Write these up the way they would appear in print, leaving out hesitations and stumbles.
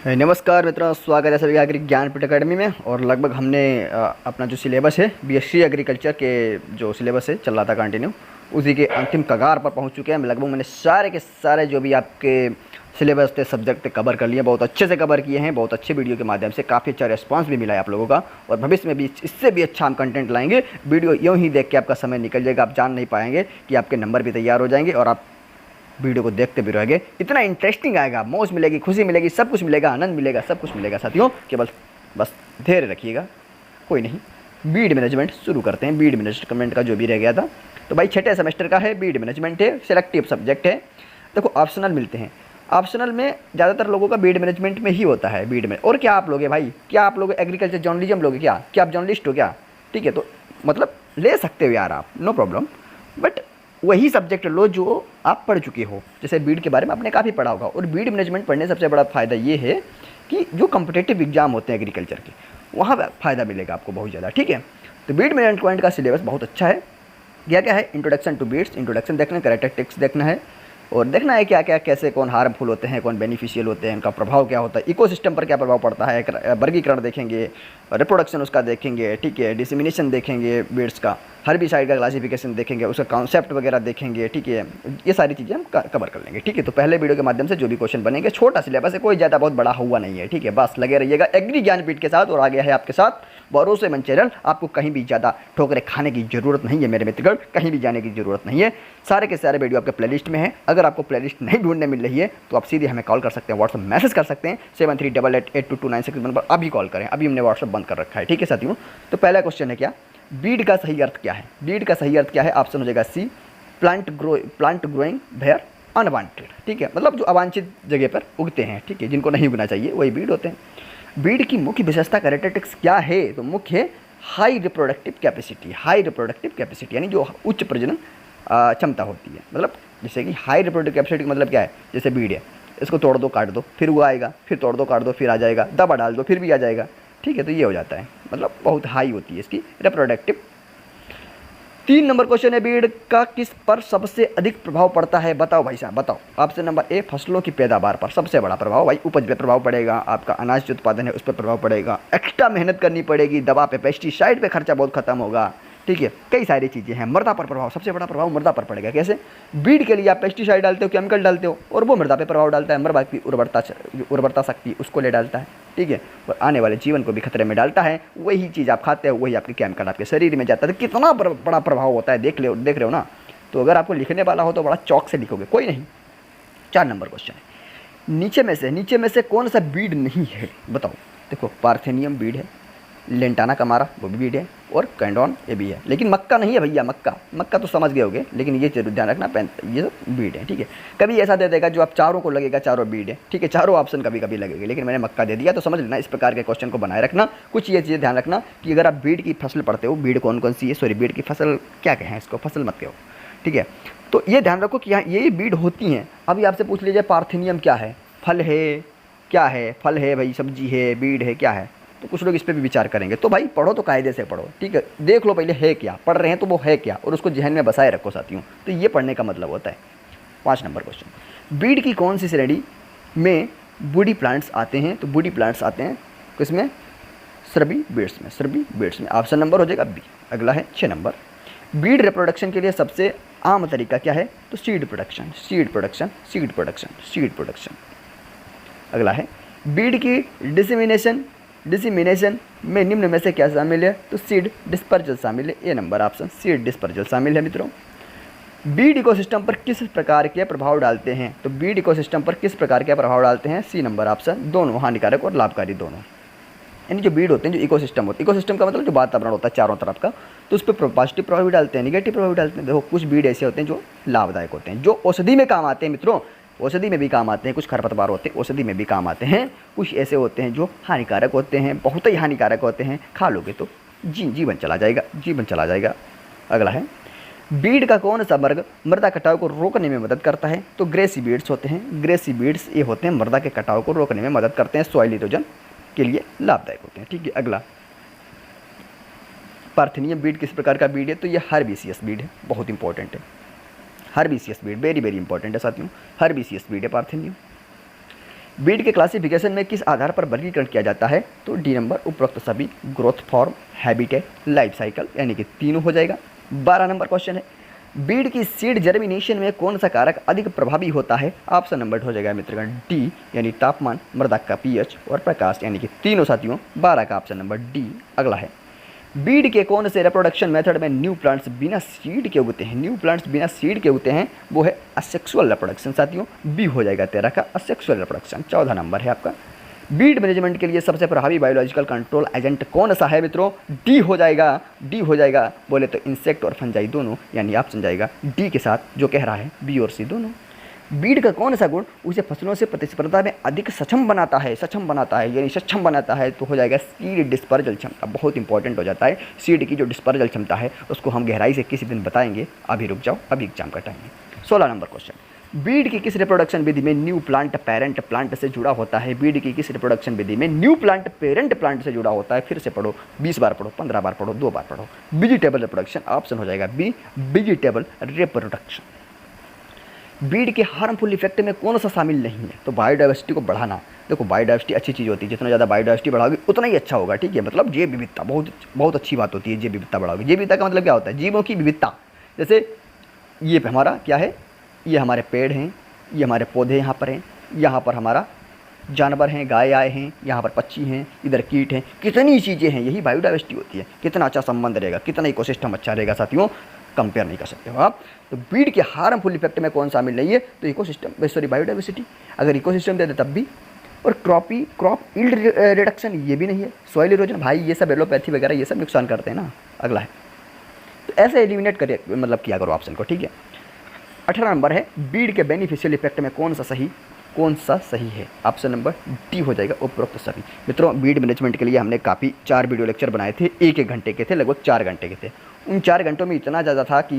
नमस्कार मित्रों, स्वागत है सभी एग्री ज्ञानपीठ अकेडमी में। और लगभग हमने अपना जो सिलेबस है बीएससी एग्रीकल्चर के जो सिलेबस है चल रहा था कंटिन्यू, उसी के अंतिम कगार पर पहुंच चुके हैं। लगभग मैंने सारे के सारे जो भी आपके सिलेबस थे सब्जेक्ट कवर कर लिए, बहुत अच्छे से कवर किए हैं। बहुत अच्छे वीडियो के माध्यम से काफ़ी अच्छा रिस्पांस भी मिला है आप लोगों का, और भविष्य में भी इससे भी अच्छा हम कंटेंट लाएंगे। वीडियो यूँ ही देख के आपका समय निकल जाएगा, आप जान नहीं पाएंगे कि आपके नंबर भी तैयार हो जाएंगे और आप वीडियो को देखते भी रहेंगे। इतना इंटरेस्टिंग आएगा, मौज मिलेगी, खुशी मिलेगी, सब कुछ मिलेगा, आनंद मिलेगा, सब कुछ मिलेगा साथियों। केवल बस धैर्य रखिएगा, कोई नहीं। बीड मैनेजमेंट शुरू करते हैं। बीड मैनेजमेंट का जो भी रह गया था, तो भाई छठे सेमेस्टर का है, बीड मैनेजमेंट है, सिलेक्टिव सब्जेक्ट है। देखो ऑप्शनल मिलते हैं, ऑप्शनल में ज़्यादातर लोगों का बीड मैनेजमेंट में ही होता है। बीड में और क्या आप लोगे भाई, क्या आप लोग एग्रीकल्चर जर्नलिज्म लोगे, क्या क्या आप जर्नलिस्ट हो क्या? ठीक है, तो मतलब ले सकते हो यार आप, नो प्रॉब्लम, बट वही सब्जेक्ट लो जो आप पढ़ चुके हो। जैसे बीड के बारे में आपने काफ़ी पढ़ा होगा, और बीड मैनेजमेंट पढ़ने सबसे बड़ा फ़ायदा ये है कि जो कॉम्पिटिटिव एग्जाम होते हैं एग्रीकल्चर के, वहाँ फ़ायदा मिलेगा आपको बहुत ज़्यादा। ठीक है, तो बीड मैनेजमेंट का सिलेबस बहुत अच्छा है। क्या क्या है? इंट्रोडक्शन टू बीड्स, इंट्रोडक्शन देखना है, कैरेक्टरिस्टिक्स देखना है, और देखना है क्या क्या कैसे कौन हार्मफुल होते हैं, कौन बेनिफिशियल होते हैं, उनका प्रभाव क्या होता है, इकोसिस्टम पर क्या प्रभाव पड़ता है, वर्गीकरण देखेंगे, रिप्रोडक्शन उसका देखेंगे, ठीक है, डिसेमिनेशन देखेंगे बीड्स का, हर्बिसाइड का क्लासिफिकेशन देखेंगे, उसका कॉन्सेप्ट वगैरह देखेंगे। ठीक है, ये सारी चीज़ें हम कवर कर लेंगे। ठीक है, तो पहले वीडियो के माध्यम से जो भी क्वेश्चन बनेंगे, छोटा सिलेबस है, कोई ज़्यादा बहुत बड़ा हुआ नहीं है। ठीक है, बस लगे रहिएगा एग्री ज्ञानपीठ के साथ, और आगे है आपके साथ भरोसेमंद चैनल। आपको कहीं भी ज़्यादा ठोकरे खाने की ज़रूरत नहीं है मेरे मित्रगण, कहीं भी जाने की ज़रूरत नहीं है। सारे के सारे वीडियो आपके प्लेलिस्ट में है। अगर आपको प्लेलिस्ट नहीं ढूंढने मिल रही है तो आप सीधे हमें कॉल कर सकते हैं, व्हाट्सअप मैसेज कर सकते हैं 7388822961 नंबर। अभी कॉल करें, अभी हमने व्हाट्सअप बंद कर रखा है। ठीक है साथियों, तो पहला क्वेश्चन है क्या, बीड का सही अर्थ क्या है? बीड का सही अर्थ क्या है? ऑप्शन हो जाएगा सी, प्लांट ग्रोइंग वेयर अनवांटेड। ठीक है, मतलब जो अवांछित जगह पर उगते हैं, ठीक है, जिनको नहीं उगना चाहिए वही बीड होते हैं। बीड की मुख्य विशेषता कैरेक्टरिस्टिक्स क्या है? तो मुख्य है high reproductive capacity. High reproductive capacity यानी जो उच्च प्रजनन क्षमता होती है। मतलब जैसे कि हाई रिप्रोडक्टिव कैपेसिटी मतलब क्या है? जैसे बीड है, इसको तोड़ दो काट दो फिर वो आएगा, फिर तोड़ दो काट दो फिर आ जाएगा, दवा डाल दो फिर भी आ जाएगा। ठीक है, तो ये हो जाता है, मतलब बहुत हाई होती है इसकी रिप्रोडक्टिव। 3 नंबर क्वेश्चन है, बीड का किस पर सबसे अधिक प्रभाव पड़ता है? बताओ भाई साहब, बताओ। ऑप्शन नंबर ए, फसलों की पैदावार पर सबसे बड़ा प्रभाव। भाई उपज पे प्रभाव पड़ेगा, आपका अनाज जो उत्पादन है उस पर प्रभाव पड़ेगा, एक्स्ट्रा मेहनत करनी पड़ेगी, दवा पे पेस्टिसाइड पे खर्चा बहुत खत्म होगा। ठीक है, कई सारी चीज़ें हैं। मृदा पर प्रभाव, सबसे बड़ा प्रभाव मृदा पर पड़ेगा। कैसे? बीड के लिए आप पेस्टिसाइड डालते हो, केमिकल डालते हो, और वो मृदा पे प्रभाव डालता है, मृदा की उर्वरता शक्ति उसको ले डालता है। ठीक है, और आने वाले जीवन को भी खतरे में डालता है। वही चीज़ आप खाते हो, वही आपके केमिकल आपके शरीर में जाता है। तो कितना बड़ा प्रभाव होता है, देख रहे हो ना। तो अगर आपको लिखने वाला हो तो बड़ा चौक से लिखोगे, कोई नहीं। 4 नंबर क्वेश्चन है, नीचे में से कौन सा बीड नहीं है? बताओ। देखो, पार्थेनियम बीड है, लेंटाना कमारा वो भी बीड है, और कैंडोन ये भी है। लेकिन मक्का नहीं है भैया, मक्का तो समझ गए होगे, लेकिन ये जरूर ध्यान रखना, ये सब बीड है। ठीक है, कभी ऐसा दे देगा जो आप चारों को लगेगा चारों बीड है। ठीक है, चारों ऑप्शन कभी कभी लगेगा, लेकिन मैंने मक्का दे दिया तो समझ लेना। इस प्रकार के क्वेश्चन को बनाए रखना। कुछ ये चीज़ें ध्यान रखना कि अगर आप बीड की फसल पढ़ते हो, बीड कौन कौन सी है, सॉरी बीड की फसल क्या कहें इसको, फसल मत कहो। ठीक है, तो ये ध्यान रखो कि यहाँ ये बीड होती हैं। अभी आपसे पूछ लीजिए पार्थेनियम क्या है, फल है, क्या है? फल है भाई, सब्जी है, बीड है, क्या है? तो कुछ लोग इस पर भी विचार करेंगे। तो भाई पढ़ो तो कायदे से पढ़ो। ठीक है, देख लो पहले है क्या, पढ़ रहे हैं तो वो है क्या, और उसको जहन में बसाए रखो साथियों। तो ये पढ़ने का मतलब होता है। 5 नंबर क्वेश्चन, बीड की कौन सी श्रेणी में वुडी प्लांट्स आते हैं? तो वुडी प्लांट्स आते हैं किसमें? श्रबी बीड्स में। ऑप्शन नंबर हो जाएगा बी। अगला है 6 नंबर, बीड रिप्रोडक्शन के लिए सबसे आम तरीका क्या है? तो सीड प्रोडक्शन। अगला है, बीड की डिसेमिनेशन में निम्न में से क्या शामिल है? तो सीड डिस्पर्जल शामिल है। ए नंबर ऑप्शन, सीड डिस्पर्जल शामिल है मित्रों। बीड इकोसिस्टम पर किस प्रकार के प्रभाव डालते हैं? तो बीड इकोसिस्टम पर किस प्रकार के प्रभाव डालते हैं? सी नंबर ऑप्शन, दोनों, हानिकारक और लाभकारी दोनों। यानी जो बीड होते हैं, जो इकोसिस्टम होता है, इकोसिस्टम का मतलब जो वातावरण होता है चारों तरफ का, तो उस पर पॉजिटिव प्रभाव भी डालते हैं, निगेटिव प्रभाव भी डालते हैं। देखो, कुछ बीड ऐसे होते हैं जो लाभदायक होते हैं, जो औषधि में काम आते हैं मित्रों, औषधि में भी काम आते हैं। कुछ खरपतवार होते हैं औषधि में भी काम आते हैं, कुछ ऐसे होते हैं जो हानिकारक होते हैं, बहुत ही हानिकारक होते हैं, खा लोगे तो जीवन चला जाएगा। अगला है, बीड का कौन सा वर्ग मृदा कटाव को रोकने में मदद करता है? तो ग्रेसी बीड्स होते हैं। ग्रेसी बीड्स ये होते हैं मृदा के कटाव को रोकने में मदद करते हैं, सॉइल इरोजन के लिए लाभदायक होते हैं। ठीक है, अगला, पार्थेनियम बीड किस प्रकार का बीड है? तो ये हर्बिसियस बीड है, बहुत इंपॉर्टेंट है। हर्बिसियस बीड वेरी इंपॉर्टेंट है साथियों, हर्बिसियस बीड है पार्थेनियम। बीड के क्लासिफिकेशन में किस आधार पर वर्गीकरण किया जाता है? तो डी नंबर उपरोक्त सभी, growth form, habitat, life cycle, यानी कि तीनों हो जाएगा। 12 नंबर क्वेश्चन है, बीड की सीड जर्मिनेशन में कौन सा कारक अधिक प्रभावी होता है? ऑप्शन नंबर हो जाएगा मित्रगण डी, यानी तापमान, मृदा का पीएच और प्रकाश, यानी कि तीनों साथियों। 12 का ऑप्शन नंबर डी अगला है। बीड के कौन से रिप्रोडक्शन मेथड में न्यू प्लांट्स बिना सीड के उगते हैं? न्यू प्लांट्स बिना सीड के उगते हैं, वो है असेक्सुअल रिप्रोडक्शन साथियों। बी हो जाएगा 13 का असेक्सुअल रिप्रोडक्शन। 14 नंबर है आपका, बीड मैनेजमेंट के लिए सबसे प्रभावी बायोलॉजिकल कंट्रोल एजेंट कौन सा है मित्रों? डी हो जाएगा, डी हो जाएगा। बोले तो इंसेक्ट और फंजाई दोनों, यानी ऑप्शन जाएगा डी के साथ, जो कह रहा है बी और सी दोनों। बीड का कौन सा गुण उसे फसलों से प्रतिस्पर्धा में अधिक सक्षम बनाता है? सक्षम बनाता है यानी सक्षम बनाता है, तो हो जाएगा सीड डिस्पर्जल क्षमता। बहुत इंपॉर्टेंट हो जाता है, सीड की जो डिस्पर्जल क्षमता है उसको हम गहराई से किसी दिन बताएंगे, अभी रुक जाओ, अभी एग्जाम का टाइम है। 16 नंबर क्वेश्चन, बीड की किस रिप्रोडक्शन विधि में न्यू प्लांट पेरेंट प्लांट से जुड़ा होता है? बीड की किस रिप्रोडक्शन विधि में न्यू प्लांट पेरेंट प्लांट से जुड़ा होता है? फिर से पढ़ो, 20 बार पढ़ो, 15 बार पढ़ो, 2 बार पढ़ो। वेजिटेबल रिप्रोडक्शन, ऑप्शन हो जाएगा बी, वेजिटेबल रिप्रोडक्शन। बीड के हार्मफुल इफेक्ट में कौन सा शामिल नहीं है? तो बायोडाइवर्सिटी को बढ़ाना। देखो बायोडाइवर्सिटी अच्छी चीज़ होती है, जितना ज़्यादा बायोडाइवर्सिटी बढ़ाओगे उतना ही अच्छा होगा, ठीक है। मतलब जैव विविधता बहुत बहुत अच्छी बात होती है, जैव विविधता बढ़ाओगे। जैव विविधता का मतलब क्या होता है? जीवों की विविधता। जैसे ये हमारा क्या है, ये हमारे पेड़ हैं, ये हमारे पौधे यहाँ पर हैं, यहाँ पर हमारा जानवर हैं, गाय आए हैं, यहाँ पर पक्षी हैं, इधर कीट हैं, कितनी चीज़ें हैं, यही बायोडाइवर्सिटी होती है। कितना अच्छा संबंध रहेगा, कितना इकोसिस्टम अच्छा रहेगा साथियों, कंपेयर नहीं कर सकते हो आप। तो बीड के हार्मफुल इफेक्ट में कौन शामिल नहीं है? तो इकोसिस्टम, सॉरी बायोडाइवर्सिटी। अगर इकोसिस्टम दे दे तब भी। और क्रॉप यील्ड रिडक्शन, ये भी नहीं है। सॉइल इरोजन, भाई ये सब एलोपैथी वगैरह ये सब नुकसान करते हैं ना। अगला है, तो ऐसे एलिमिनेट करिए, मतलब किया करो ऑप्शन को, ठीक है। 18 नंबर है, बीड के बेनिफिशियल इफेक्ट में कौन सा सही है? ऑप्शन नंबर डी हो जाएगा उपरोक्त सभी। मित्रों बीड मैनेजमेंट के लिए हमने काफ़ी 4 वीडियो लेक्चर बनाए थे, 1-1 घंटे के थे, लगभग 4 घंटे के थे। उन 4 घंटों में इतना ज़्यादा था कि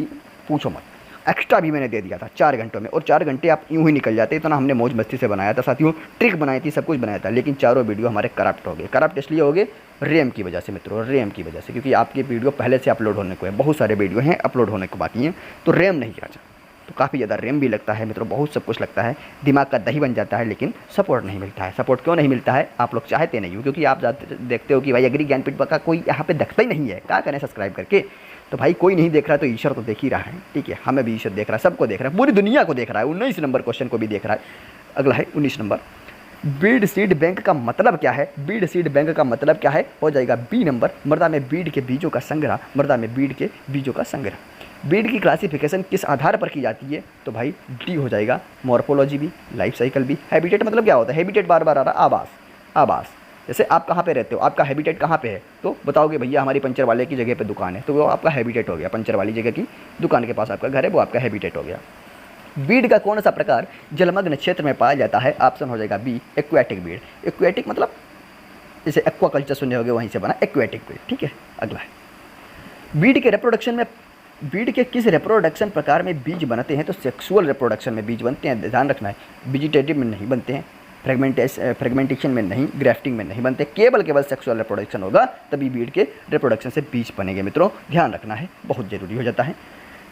पूछो मत, एक्स्ट्रा भी मैंने दे दिया था 4 घंटों में, और 4 घंटे आप यूँ ही निकल जाते, इतना हमने मौज मस्ती से बनाया था साथियों, ट्रिक बनाई थी, सब कुछ बनाया था। लेकिन चारों वीडियो हमारे करप्ट हो गए। करप्ट इसलिए हो गए रैम की वजह से मित्रों, रैम की वजह से, क्योंकि आपके वीडियो पहले से अपलोड होने को है, बहुत सारे वीडियो हैं अपलोड होने को बाकी हैं, तो रैम नहीं किया जाता, तो काफ़ी ज़्यादा रैम भी लगता है मित्रों, बहुत सब कुछ लगता है, दिमाग का दही बन जाता है, लेकिन सपोर्ट नहीं मिलता है। सपोर्ट क्यों नहीं मिलता है? आप लोग चाहते नहीं हो, क्योंकि आप देखते हो कि भाई एग्री ज्ञानपीठ का कोई यहाँ पे देखता ही नहीं है, क्या करें सब्सक्राइब करके। तो भाई कोई नहीं देख रहा तो ईश्वर तो देख ही रहा है, ठीक है। हमें भी ईश्वर देख रहा है, सबको देख रहा है, पूरी दुनिया को देख रहा है। 19 नंबर क्वेश्चन को भी देख रहा है। अगला है 19 नंबर, बीड सीड बैंक का मतलब क्या है? बीड सीड बैंक का मतलब क्या है? हो जाएगा बी नंबर, मृदा में बीड के बीजों का संग्रह, मृदा में बीड के बीजों का संग्रह। बीड की क्लासिफिकेशन किस आधार पर की जाती है? तो भाई डी हो जाएगा, मॉर्फोलॉजी भी, लाइफ साइकिल भी। हैबिटेट मतलब क्या होता है? हैबिटेट बार बार आ रहा, आवास, आवास। जैसे आप कहाँ पे रहते हो, आपका हैबिटेट कहाँ पे है? तो बताओगे भैया हमारी पंचर वाले की जगह पे दुकान है, तो वो आपका हैबिटेट हो गया। पंचर वाली जगह की दुकान के पास आपका घर है, वो आपका हैबिटेट हो गया। बीड का कौन सा प्रकार जलमग्न क्षेत्र में पाया जाता है? ऑप्शन हो जाएगा बी, एक्वेटिक बीड। एक्वेटिक मतलब जैसे एक्वाकल्चर सुने होंगे, वहीं से बना एक्वेटिक बीड, ठीक है। अगला है, बीड के रिप्रोडक्शन में, बीड के किस रिप्रोडक्शन प्रकार में बीज बनते हैं? तो सेक्सुअल रिप्रोडक्शन में बीज बनते हैं, ध्यान रखना है। वेजिटेटिव में नहीं बनते हैं, फ्रेगमेंटेशन में नहीं, ग्राफ्टिंग में नहीं बनते, केवल सेक्सुअल रिप्रोडक्शन होगा तभी बीड के रिप्रोडक्शन से बीज बनेंगे मित्रों, ध्यान रखना है, बहुत जरूरी हो जाता है।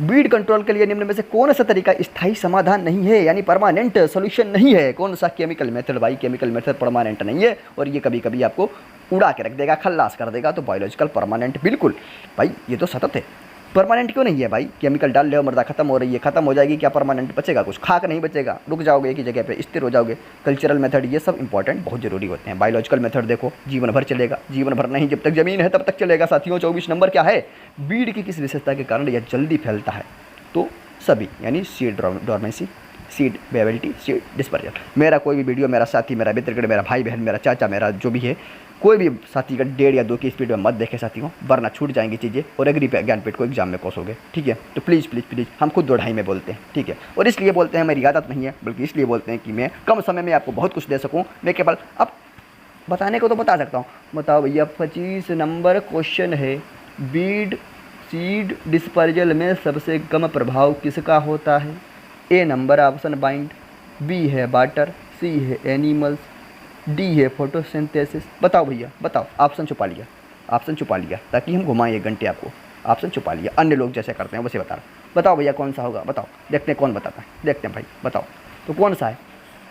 बीड कंट्रोल के लिए निम्न में से कौन सा तरीका स्थायी समाधान नहीं है, यानी परमानेंट सॉल्यूशन नहीं है? कौन सा? Chemical method. भाई केमिकल मेथड परमानेंट नहीं है, और ये कभी कभी आपको उड़ा के रख देगा, खल्लास कर देगा। तो बायोलॉजिकल परमानेंट बिल्कुल, भाई ये तो सतत है। परमानेंट क्यों नहीं है भाई? केमिकल डाल ले, मृदा खत्म हो रही है, खत्म हो जाएगी, क्या परमानेंट बचेगा? कुछ खाक नहीं बचेगा, रुक जाओगे एक ही जगह पे, स्थिर हो जाओगे। कल्चरल मेथड ये सब इंपॉर्टेंट, बहुत जरूरी होते हैं। बायोलॉजिकल मेथड देखो जीवन भर चलेगा, जीवन भर नहीं, जब तक जमीन है तब तक चलेगा साथियों। 24 नंबर क्या है? बीड की किस विशेषता के कारण यह जल्दी फैलता है? तो सभी, यानी seed dormancy, seed viability, seed dispersal. मेरा कोई भी वीडियो, मेरा साथी, मेरा मित्र, मेरा भाई बहन, मेरा चाचा, मेरा जो भी है, कोई भी साथी का 1.5 या 2 की स्पीड में मत देखे साथियों, वरना छूट जाएंगी चीज़ें और एग्री ज्ञानपीठ को एग्जाम में कोसोगे, ठीक है। तो प्लीज़ प्लीज़ प्लीज़, हम खुद 2-2.5 में बोलते हैं, ठीक है। और इसलिए बोलते हैं, मेरी आदत नहीं है, बल्कि इसलिए बोलते हैं कि मैं कम समय में आपको बहुत कुछ दे सकूँ। मैं केवल अब बताने को तो बता सकता हूँ। बताओ भैया, 25 नंबर क्वेश्चन है, बीड सीड डिस्पर्जल में सबसे कम प्रभाव किसका होता है? ए नंबर ऑप्शन बाइंड, बी है वाटर, सी है एनिमल्स, डी है फोटोसिंथेसिस। बताओ भैया, बताओ। ऑप्शन छुपा लिया, ऑप्शन छुपा लिया, ताकि हम घुमाएं 1 घंटे आपको। ऑप्शन छुपा लिया, अन्य लोग जैसे करते हैं वैसे बता रहा। बताओ भैया कौन सा होगा, बताओ, देखते हैं कौन बताता है, देखते हैं भाई, बताओ तो कौन सा है?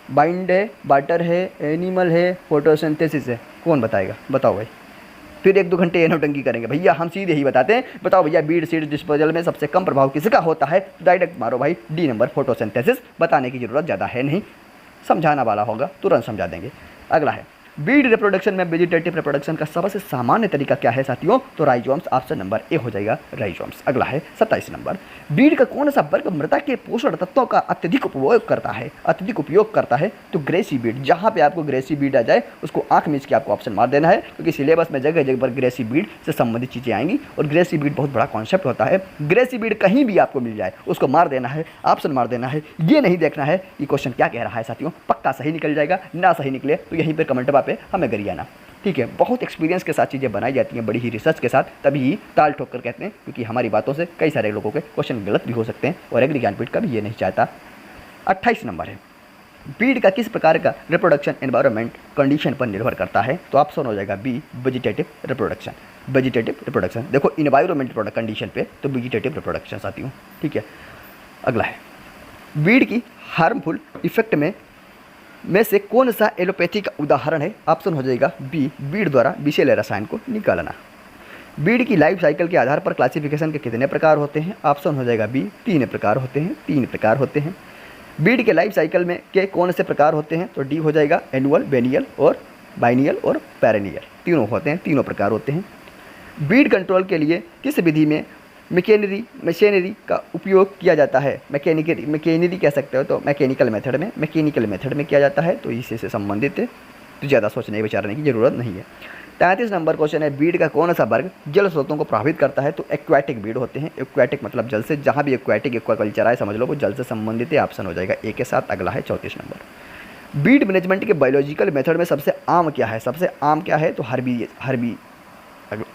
बाइंड है, वाटर है, एनिमल है, फोटोसिंथेसिस है, कौन बताएगा? बताओ भाई। फिर 1-2 घंटे ये नौटंकी करेंगे भैया, हम सीधे ही बताते हैं। बताओ भैया, बीड सीड डिस्पोजल में सबसे कम प्रभाव किसका होता है? डायरेक्ट मारो भाई, डी नंबर फोटोसिंथेसिस। बताने की जरूरत ज़्यादा है नहीं, समझाना वाला होगा तुरंत समझा देंगे। अगला है बीड रिप्रोडक्शन में वेजिटेटिव रिप्रोडक्शन का सबसे सामान्य तरीका क्या है साथियों? तो राइजोम्स, ऑप्शन नंबर ए हो जाएगा राइजोम्स। अगला है 27 नंबर, बीड का कौन सा वर्ग मृदा के पोषण तत्वों का अत्यधिक उपयोग करता है? अत्यधिक उपयोग करता है तो ग्रेसी बीड। जहाँ पे आपको ग्रेसी बीड आ जाए उसको आंख मीच के आपको ऑप्शन मार देना है, क्योंकि सिलेबस में जगह जगह पर ग्रेसी बीड से संबंधित चीज़ें आएंगी और ग्रेसी बीड बहुत बड़ा कॉन्सेप्ट होता है। ग्रेसी बीड कहीं भी आपको मिल जाए उसको मार देना है, ऑप्शन मार देना है। ये नहीं देखना है कि क्वेश्चन क्या कह रहा है साथियों, पक्का सही निकल जाएगा। ना सही निकले तो यहीं पर कमेंट पे हमें गरियाना, ठीक है। बहुत एक्सपीरियंस के साथ चीज़ें बनाई जाती हैं, बड़ी ही रिसर्च के साथ, तभी ताल ठोक कर कहते हैं, क्योंकि हमारी बातों से कई सारे लोगों के क्वेश्चन गलत भी हो सकते हैं और एग्री ज्ञानपीठ का भी ये नहीं चाहता। 28 नंबर है, बीड का किस प्रकार का रिप्रोडक्शन एनवायरनमेंट कंडीशन पर निर्भर करता है? तो ऑप्शन हो जाएगा B, vegetative reproduction. Vegetative reproduction, देखो इन्वायरमेंट प्रोडक्ट कंडीशन पे तो वेजिटेटिव रिप्रोडक्शन आती हूँ, ठीक है। अगला है बीड की हार्मफुल इफेक्ट में से कौन सा एलोपैथी का उदाहरण है? ऑप्शन हो जाएगा बी, बीड द्वारा विषैले रसायन को निकालना। बीड की लाइफ साइकिल के आधार पर क्लासिफिकेशन के कितने प्रकार होते हैं? ऑप्शन हो जाएगा बी, 3 प्रकार होते हैं। 3 प्रकार होते हैं। बीड के लाइफ साइकिल में के कौन से प्रकार होते हैं? तो डी हो जाएगा एनुअल, बेनियल और बाइनियल और पेरेनियल, तीनों होते हैं, तीनों प्रकार होते हैं। बीड कंट्रोल के लिए किस विधि में मशीनरी का उपयोग किया जाता है? मैकेनरी कह सकते हो, तो मैकेनिकल मेथड में किया जाता है, तो इसी से संबंधित है, तो ज़्यादा सोचने विचारने की ज़रूरत नहीं है। 33 नंबर क्वेश्चन है, बीड का कौन सा वर्ग जल स्रोतों को प्रभावित करता है? तो एक्वाटिक बीड होते हैं। एक्वाटिक मतलब जल से, जहाँ भी एक्वाटिक एक्वाकल्चर आए समझ लो वो जल से संबंधित है, ऑप्शन हो जाएगा ए के साथ। अगला है 34 नंबर, बीड मैनेजमेंट के बायोलॉजिकल मेथड में सबसे आम क्या है? सबसे आम क्या है? तो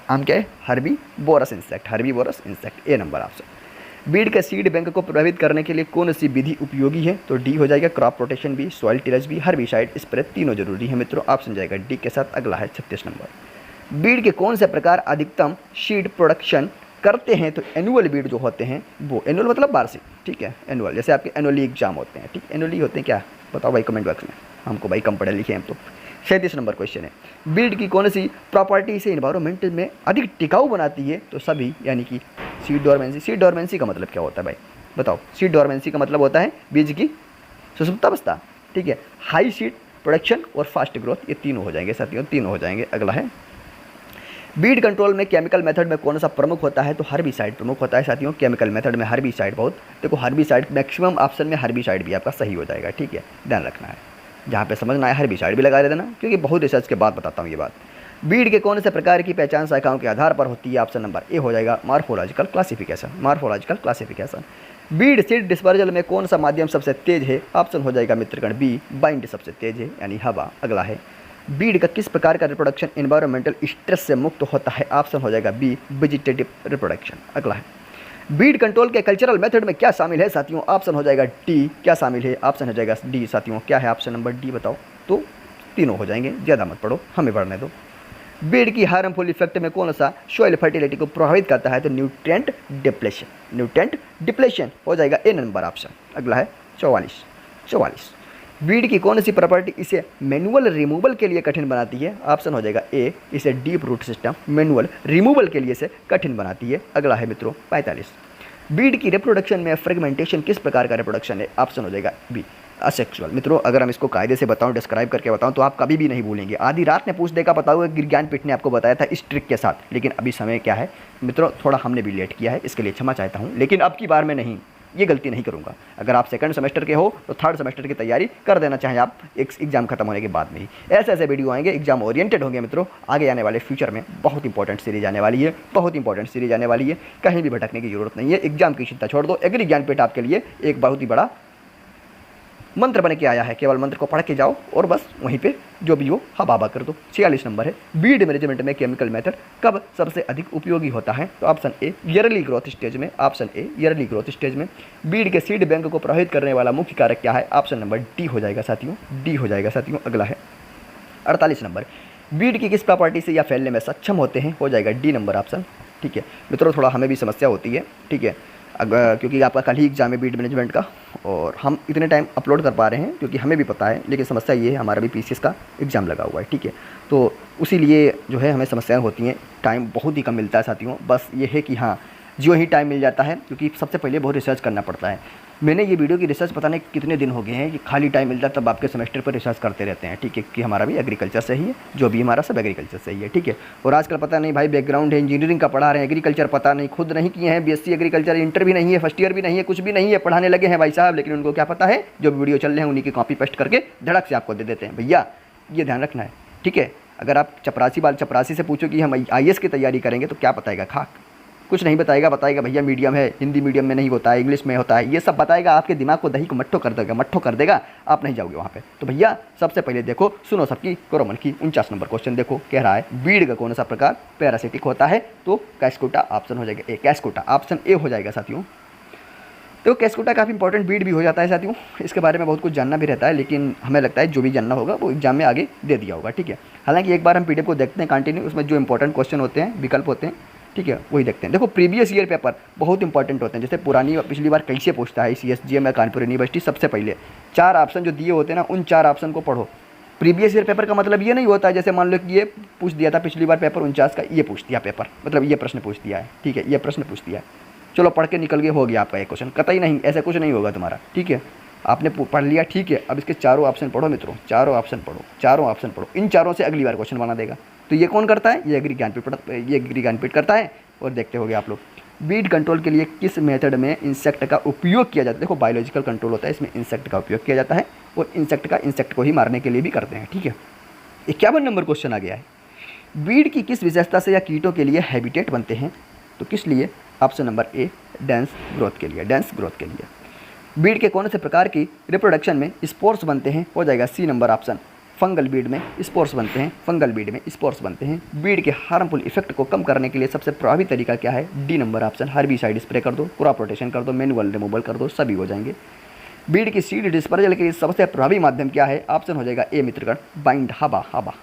आम क्या है? हर्बीवोरस इंसेक्ट, ए नंबर ऑप्शन। बीड के सीड बैंक को प्रभावित करने के लिए कौन सी विधि उपयोगी है? तो डी हो जाएगा क्रॉप रोटेशन भी, सॉइल टिलेज भी, हर्बिसाइड स्प्रे, तीनों जरूरी है मित्रों, ऑप्शन जाएगा डी के साथ। अगला है 36 नंबर, बीड के कौन से प्रकार अधिकतम सीड प्रोडक्शन करते हैं? तो एनुअल बीड जो होते हैं वो, एनुअल मतलब वार्षिक, ठीक है, एनुअल, जैसे आपके एनुअली एग्जाम होते हैं, ठीक, एनुअली होते हैं क्या? बताओ भाई कमेंट बॉक्स में, हमको भाई कम पढ़े लिखे हम तो। 37 नंबर क्वेश्चन है, बीड की कौन सी प्रॉपर्टी इसे इन्वायरमेंट में अधिक टिकाऊ बनाती है? तो सभी, यानी कि सीड डोरमेंसी। सीड डोरमेंसी का मतलब क्या होता है भाई? बताओ। सीड डोरमेंसी का मतलब होता है बीज की सुसुप्तावस्था, ठीक है। हाई सीड प्रोडक्शन और फास्ट ग्रोथ, ये तीनों हो जाएंगे साथियों, तीनों हो जाएंगे। अगला है बीड कंट्रोल में केमिकल मेथड में कौन सा प्रमुख होता है? तो हर्बिसाइड प्रमुख होता है साथियों। केमिकल मेथड में हर्बिसाइड बहुत, देखो हर्बिसाइड मैक्सिमम ऑप्शन में हर्बिसाइड भी आपका सही हो जाएगा, ठीक है, ध्यान रखना है। जहाँ पे समझना है हर्बिसाइड भी लगा देना, क्योंकि बहुत रिसर्च के बाद बताता हूँ ये बात। बीड के कौन से प्रकार की पहचान शाखाओं के आधार पर होती है? ऑप्शन नंबर ए हो जाएगा morphological classification. Beed seed dispersal में कौन सा माध्यम सबसे तेज है? ऑप्शन हो जाएगा मित्रगण बी, बाइंड सबसे तेज है, यानी हवा। अगला है बीड का किस प्रकार का रिप्रोडक्शन एनवायरमेंटल स्ट्रेस से मुक्त होता है? ऑप्शन हो जाएगा बी, वेजिटेटिव रिप्रोडक्शन। अगला है बीड कंट्रोल के कल्चरल मेथड में क्या शामिल है साथियों? ऑप्शन हो जाएगा डी, क्या शामिल है? ऑप्शन हो जाएगा डी साथियों, क्या है? ऑप्शन नंबर डी बताओ। तो तीनों हो जाएंगे, ज़्यादा मत पढ़ो, हमें पढ़ने दो। बीड की हार्मफुल इफेक्ट में कौन सा सॉइल फर्टिलिटी को प्रभावित करता है? तो न्यूट्रिएंट डिप्लेशन हो जाएगा ए नंबर ऑप्शन। अगला है 44। बीड की कौन सी प्रॉपर्टी इसे मैनुअल रिमूवल के लिए कठिन बनाती है? ऑप्शन हो जाएगा ए, इसे deep root system manual removal के लिए से कठिन बनाती है। अगला है मित्रों 45। बीड की रिप्रोडक्शन में फ्रेगमेंटेशन किस प्रकार का रिप्रोडक्शन है? ऑप्शन हो जाएगा बी, असेक्सुअल। मित्रों अगर हम इसको कायदे से बताऊं, डिस्क्राइब करके बताऊं, तो आप कभी भी नहीं भूलेंगे। आधी रात ने पूछ देगा, बताओगे ज्ञानपीठ ने आपको बताया था इस ट्रिक के साथ, लेकिन अभी समय क्या है मित्रों, थोड़ा हमने भी लेट किया है, इसके लिए क्षमा चाहता हूं, लेकिन अब की बार में नहीं, ये गलती नहीं करूंगा। अगर आप सेकंड सेमेस्टर के हो तो थर्ड सेमेस्टर की तैयारी कर देना चाहें आप एग्जाम खत्म होने के बाद में ही। ऐसे वीडियो आएंगे, एग्जाम ओरिएंटेड होंगे मित्रों। आगे आने वाले फ्यूचर में बहुत इंपॉर्टेंट सीरीज आने वाली है, कहीं भी भटकने की जरूरत नहीं है। एग्जाम की चिंता छोड़ दो, एग्री ज्ञानपीठ आपके लिए एक बहुत ही बड़ा मंत्र बन के आया है। केवल मंत्र को पढ़ के जाओ और बस वहीं पे जो भी हो हवा कर दो। 46 नंबर है, बीड मैनेजमेंट में केमिकल मेथड कब सबसे अधिक उपयोगी होता है? तो option A, early growth stage में। Option A, early growth stage में। बीड के सीड बैंक को प्रभावित करने वाला मुख्य कारक क्या है? ऑप्शन नंबर डी हो जाएगा साथियों, अगला है 48 नंबर, बीड की किस प्रॉपर्टी से या फैलने में सक्षम होते हैं? हो जाएगा डी नंबर ऑप्शन, ठीक है मित्रों। थोड़ा हमें भी समस्या होती है, ठीक है। क्योंकि आपका कल ही एग्जाम है बीड मैनेजमेंट का, और हम इतने टाइम अपलोड कर पा रहे हैं क्योंकि हमें भी पता है, लेकिन समस्या ये है हमारा भी पीसीएस का एग्ज़ाम लगा हुआ है, ठीक है। तो उसी लिए जो है हमें समस्याएं होती हैं, टाइम बहुत ही कम मिलता है साथियों। बस ये है कि हाँ, जो ही टाइम मिल जाता है, क्योंकि सबसे पहले बहुत रिसर्च करना पड़ता है। मैंने ये वीडियो की रिसर्च पता नहीं कितने दिन हो गए हैं कि खाली टाइम मिलता है तब आपके सेमेस्टर पर रिसर्च करते रहते हैं, ठीक है, कि हमारा भी एग्रीकल्चर से ही है, जो भी हमारा सब एग्रीकल्चर से ही है, ठीक है। और आजकल पता नहीं भाई बैकग्राउंड है इंजीनियरिंग का पढ़ा रहे हैं, एग्रीकल्चर पता नहीं, खुद नहीं किए हैं बीएससी एग्रीकल्चर, इंटर भी नहीं है, फर्स्ट ईयर भी नहीं है, कुछ भी नहीं है, पढ़ाने लगे हैं भाई साहब, लेकिन उनको क्या पता है, जो वीडियो चल रहे हैं उन्हीं की कॉपी पेस्ट करके धड़क से आपको दे देते हैं। भैया ये ध्यान रखना है, ठीक है। अगर आप चपरासी से पूछो कि हम आईएएस की तैयारी करेंगे तो क्या बताएगा, खाक, कुछ नहीं बताएगा भैया मीडियम है, हिंदी मीडियम में नहीं होता है, इंग्लिश में होता है, ये सब बताएगा, आपके दिमाग को दही को मट्ठो कर देगा, आप नहीं जाओगे वहाँ पे। तो भैया सबसे पहले देखो, सुनो सबकी, करो मन की। 49 नंबर क्वेश्चन देखो, कह रहा है बीड का कौन सा प्रकार पैरासिटिक होता है, तो कैस्कोटा ऑप्शन हो जाएगा ए, कैस्कोटा ऑप्शन ए हो जाएगा साथियों। तो कैस्कोटा काफ़ी इंपॉर्टेंट बीड भी हो जाता है साथियों, इसके बारे में बहुत कुछ जानना भी रहता है, लेकिन हमें लगता है जो भी जानना होगा वो एग्जाम में आगे दे दिया होगा, ठीक है। हालांकि एक बार हम पीडीएफ को देखते हैं कंटिन्यू, उसमें जो इंपॉर्टेंट क्वेश्चन होते हैं, विकल्प होते हैं, ठीक है, वही देखते हैं। देखो प्रीवियस ईयर पेपर बहुत इंपॉर्टेंट होते हैं, जैसे पिछली बार कैसे पूछता है सीएसजीएम या कानपुर यूनिवर्सिटी, सबसे पहले 4 ऑप्शन जो दिए होते हैं ना, उन 4 ऑप्शन को पढ़ो। प्रीवियस ईयर पेपर का मतलब ये नहीं होता है जैसे मान लो कि ये पूछ दिया था पिछली बार पेपर 49 का, ये पूछ दिया पेपर, मतलब ये प्रश्न पूछ दिया है, ठीक है, ये प्रश्न पूछ दिया है, चलो पढ़ के निकल गए, हो गया आपका एक क्वेश्चन, कतई नहीं, ऐसा कुछ नहीं होगा तुम्हारा, ठीक है। आपने पढ़ लिया, ठीक है, अब इसके चारों ऑप्शन पढ़ो मित्रों, चारों ऑप्शन पढ़ो, इन चारों से अगली बार क्वेश्चन बना देगा। तो ये कौन करता है, ये एग्री ज्ञानपीठ करता है। और देखते होगे आप लोग, बीड कंट्रोल के लिए किस मेथड में इंसेक्ट का उपयोग किया जाता है। देखो बायोलॉजिकल कंट्रोल होता है, इसमें इंसेक्ट का उपयोग किया जाता है, और इंसेक्ट को ही मारने के लिए भी करते हैं, ठीक है। 51 नंबर क्वेश्चन आ गया है, बीड की किस विशेषता से या कीटों के लिए हैबिटेट बनते हैं, तो किस लिए, option number A, dense growth के लिए। बीड के कौन से प्रकार की रिप्रोडक्शन में स्पोर्स बनते हैं, हो जाएगा C number option, fungal bead में स्पोर्स बनते हैं। बीड के हार्मफुल इफेक्ट को कम करने के लिए सबसे प्रभावी तरीका क्या है, D number option, herbicide spray कर दो, क्रॉप रोटेशन कर दो, मैनुअल रिमूवल कर दो, सभी हो जाएंगे। बीड की सीड डिस्पर्जल के लिए सबसे प्रभावी माध्यम क्या है, ऑप्शन हो जाएगा ए मित्रगण, बाइंड, हवा।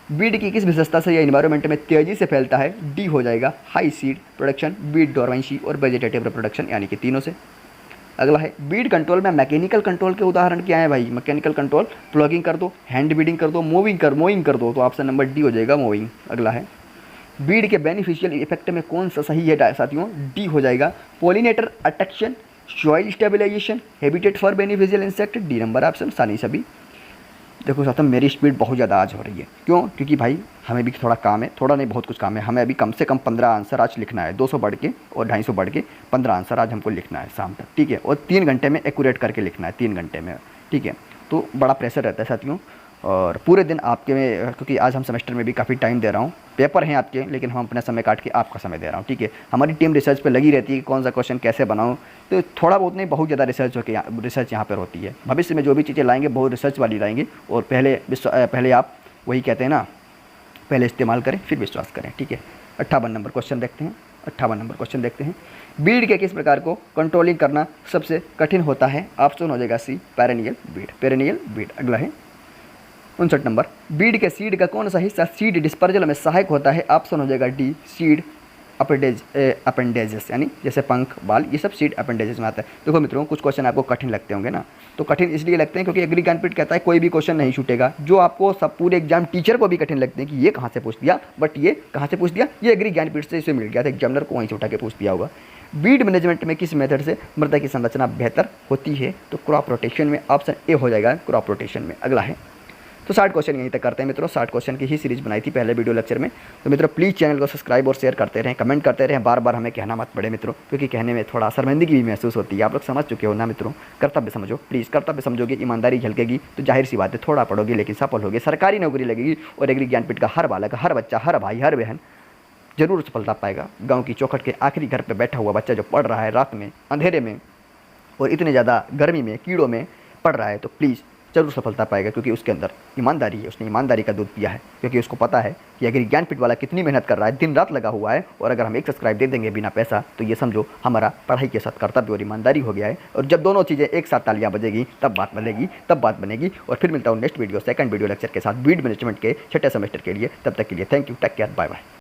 बीड की किस विशेषता से यह एनवायरमेंट में तेजी से फैलता है, डी हो जाएगा high seed production, Beed dormancy और वेजिटेटिव रिप्रोडक्शन, यानी कि तीनों से। अगला है बीड कंट्रोल में मैकेनिकल कंट्रोल के उदाहरण क्या है भाई, मैकेनिकल कंट्रोल, प्लगिंग कर दो, हैंड बीडिंग कर दो, मोविंग कर दो, तो ऑप्शन नंबर डी हो जाएगा मोविंग। अगला है बीड के बेनिफिशियल इफेक्ट में कौन सा सही है साथियों, डी हो जाएगा pollinator attraction, soil stabilisation, habitat for beneficial insect, D number option, सानी सभी। देखो साथियों मेरी स्पीड बहुत ज़्यादा आज हो रही है, क्यों, क्योंकि भाई हमें भी थोड़ा काम है, थोड़ा नहीं बहुत कुछ काम है, हमें अभी कम से कम 15 आंसर आज लिखना है, 200 बढ़ के और 250 बढ़ के 15 आंसर आज हमको लिखना है शाम तक, ठीक है, और 3 घंटे में एक्यूरेट करके लिखना है, 3 घंटे में, ठीक है। तो बड़ा प्रेशर रहता है साथियों, और पूरे दिन आपके में, क्योंकि आज हम सेमेस्टर में भी काफ़ी टाइम दे रहा हूँ, पेपर हैं आपके, लेकिन हम अपना समय काट के आपका समय दे रहा हूँ, ठीक है। हमारी टीम रिसर्च पे लगी रहती है कि कौन सा क्वेश्चन कैसे बनाऊँ, तो थोड़ा बहुत नहीं, बहुत ज़्यादा रिसर्च यहाँ पर होती है। भविष्य में जो भी चीज़ें लाएंगे बहुत रिसर्च वाली लाएंगे, और पहले आप वही कहते हैं ना, पहले इस्तेमाल करें फिर विश्वास करें, ठीक है। 58 नंबर क्वेश्चन देखते हैं, बीड के किस प्रकार को कंट्रोलिंग करना सबसे कठिन होता है, ऑप्शन हो जाएगा सी, पेरेनियल बीड। अगला है 59 नंबर, बीड के सीड का कौन सा हिस्सा सीड डिस्पर्जल में सहायक होता है, ऑप्शन हो जाएगा डी, सीड अपेंडेजेस, यानी जैसे पंख, बाल, ये सब सीड अपेंडेजेस में आता है। देखो मित्रों कुछ क्वेश्चन आपको कठिन लगते होंगे ना, तो कठिन इसलिए लगते हैं क्योंकि एग्री ज्ञानपीठ कहता है कोई भी क्वेश्चन नहीं छूटेगा, जो आपको सब पूरे एग्जाम टीचर को भी कठिन लगते हैं कि ये कहाँ से पूछ दिया, बट ये कहाँ से पूछ दिया, ये एग्री ज्ञानपीठ से इसे मिल गया था, एग्जामिनर को वहीं से उठा के पूछ दिया होगा। बीड मैनेजमेंट में किस मेथड से मृदा की संरचना बेहतर होती है, तो क्रॉप रोटेशन में, ऑप्शन ए हो जाएगा क्रॉप रोटेशन में। अगला है, तो 60 क्वेश्चन यहीं तक करते हैं मित्रों, 60 क्वेश्चन की ही सीरीज बनाई थी पहले वीडियो लेक्चर में। तो मित्रों प्लीज़ चैनल को सब्सक्राइब और शेयर करते रहें, कमेंट करते रहें, बार बार हमें कहना मत पड़े मित्रों, क्योंकि कहने में थोड़ा शर्मिंदगी भी महसूस होती है, आप लोग समझ चुके हो ना मित्रों। कर्तव्य समझो प्लीज़, कर्तव्य समझोगे, ईमानदारी झलकेगी तो जाहिर सी बात है थोड़ा पढ़ोगे लेकिन सफल होगे, सरकारी नौकरी लगेगी, और एग्री ज्ञानपीठ का हर बालक, हर बच्चा, हर भाई, हर बहन जरूर सफलता पाएगा। गाँव की चौखट के आखिरी घर पर बैठा हुआ बच्चा जो पढ़ रहा है रात में अंधेरे में और इतने ज़्यादा गर्मी में कीड़ों में पढ़ रहा है, तो प्लीज़ जरूर सफलता पाएगा, क्योंकि उसके अंदर ईमानदारी है, उसने ईमानदारी का दूध पिया है, क्योंकि उसको पता है कि अगर ज्ञानपीठ वाला कितनी मेहनत कर रहा है, दिन रात लगा हुआ है, और अगर हम एक सब्सक्राइब दे देंगे बिना पैसा, तो ये समझो हमारा पढ़ाई के साथ कर्तव्य और ईमानदारी हो गया है। और जब दोनों चीज़ें एक साथ तालियां बजेगी तब बात बनेगी। और फिर मिलता हूँ next video, second video lecture के साथ बीड मैनेजमेंट के 6ठे सेमेस्टर के लिए। तब तक के लिए thank you, take care, bye bye.